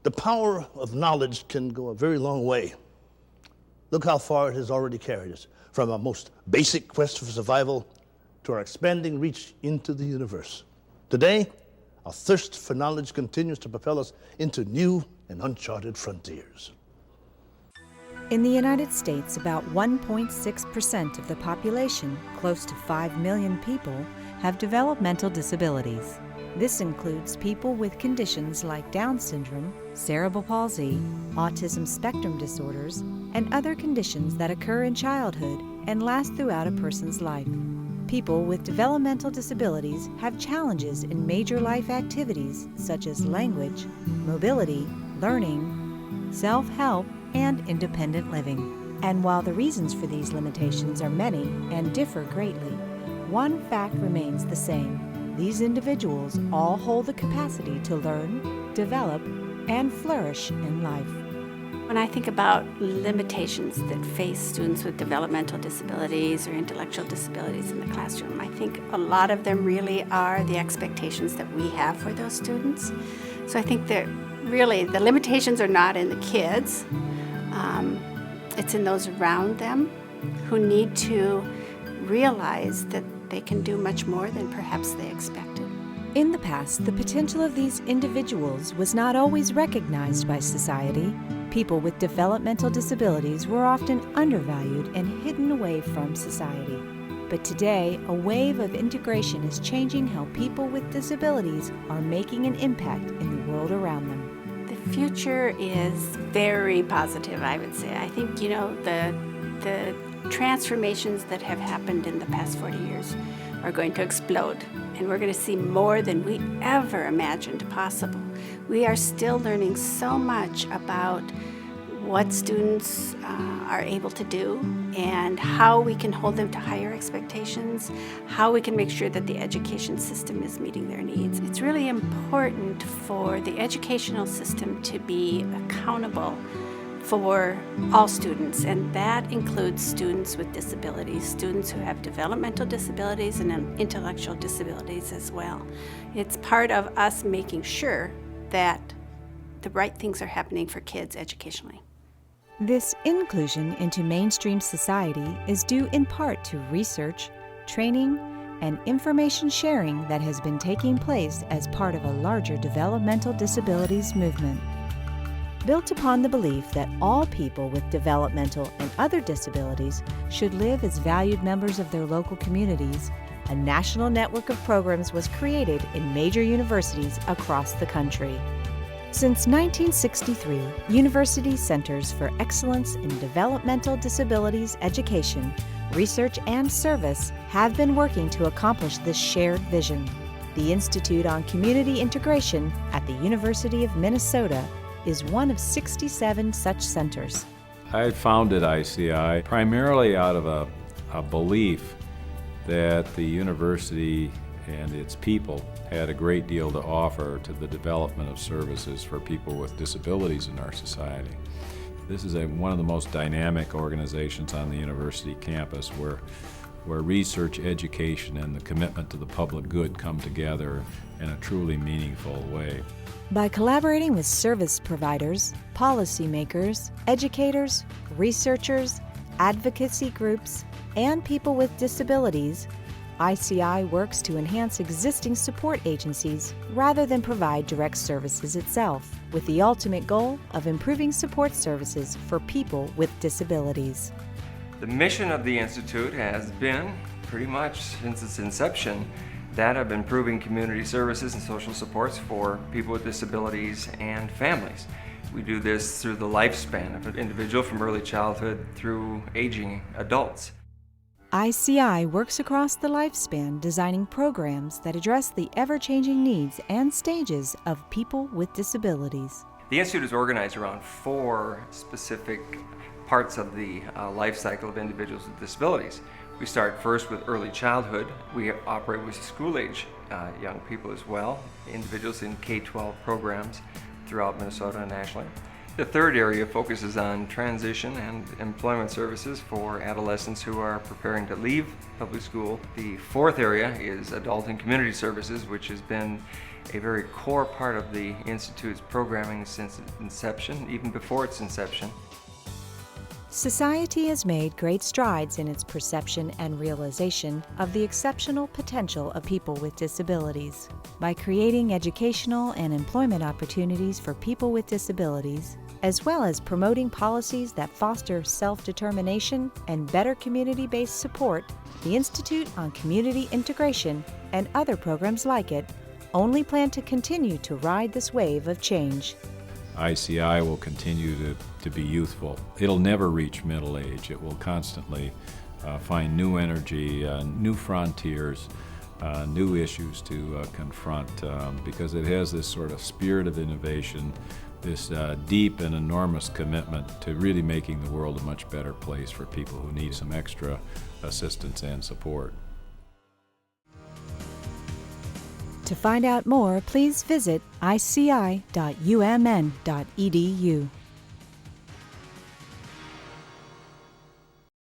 The power of knowledge can go a very long way. Look how far it has already carried us, from our most basic quest for survival to our expanding reach into the universe. Today, our thirst for knowledge continues to propel us into new and uncharted frontiers. In the United States, about 1.6% of the population, close to 5 million people, have developmental disabilities. This includes people with conditions like Down syndrome, cerebral palsy, autism spectrum disorders, and other conditions that occur in childhood and last throughout a person's life. People with developmental disabilities have challenges in major life activities such as language, mobility, learning, self-help, and independent living. And while the reasons for these limitations are many and differ greatly, one fact remains the same. These individuals all hold the capacity to learn, develop, and flourish in life. When I think about limitations that face students with developmental disabilities or intellectual disabilities in the classroom, I think a lot of them really are the expectations that we have for those students. So I think that really the limitations are not in the kids, it's in those around them who need to realize that they can do much more than perhaps they expected. In the past, the potential of these individuals was not always recognized by society. People with developmental disabilities were often undervalued and hidden away from society. But today, a wave of integration is changing how people with disabilities are making an impact in the world around them. The future is very positive, I would say. I think, the transformations that have happened in the past 40 years are going to explode, and we're going to see more than we ever imagined possible. We are still learning so much about what students are able to do and how we can hold them to higher expectations, how we can make sure that the education system is meeting their needs. It's really important for the educational system to be accountable for all students, and that includes students with disabilities, students who have developmental disabilities and intellectual disabilities as well. It's part of us making sure that the right things are happening for kids educationally. This inclusion into mainstream society is due in part to research, training, and information sharing that has been taking place as part of a larger developmental disabilities movement. Built upon the belief that all people with developmental and other disabilities should live as valued members of their local communities, a national network of programs was created in major universities across the country. Since 1963, University Centers for Excellence in Developmental Disabilities Education, Research and Service have been working to accomplish this shared vision. The Institute on Community Integration at the University of Minnesota is one of 67 such centers. I founded ICI primarily out of a belief that the university and its people had a great deal to offer to the development of services for people with disabilities in our society. This is one of the most dynamic organizations on the university campus where research, education, and the commitment to the public good come together in a truly meaningful way. By collaborating with service providers, policymakers, educators, researchers, advocacy groups, and people with disabilities, ICI works to enhance existing support agencies rather than provide direct services itself, with the ultimate goal of improving support services for people with disabilities. The mission of the Institute has been, pretty much since its inception, that of improving community services and social supports for people with disabilities and families. We do this through the lifespan of an individual from early childhood through aging adults. ICI works across the lifespan designing programs that address the ever-changing needs and stages of people with disabilities. The Institute is organized around 4 specific parts of the life cycle of individuals with disabilities. We start first with early childhood. We operate with school-age young people as well, individuals in K-12 programs throughout Minnesota and nationally. The third area focuses on transition and employment services for adolescents who are preparing to leave public school. The fourth area is adult and community services, which has been a very core part of the Institute's programming since its inception, even before its inception. Society has made great strides in its perception and realization of the exceptional potential of people with disabilities. By creating educational and employment opportunities for people with disabilities, as well as promoting policies that foster self-determination and better community-based support, the Institute on Community Integration and other programs like it only plan to continue to ride this wave of change. ICI will continue to be youthful. It'll never reach middle age. It will constantly find new energy, new frontiers, new issues to confront because it has this sort of spirit of innovation, this deep and enormous commitment to really making the world a much better place for people who need some extra assistance and support. To find out more, please visit ici.umn.edu.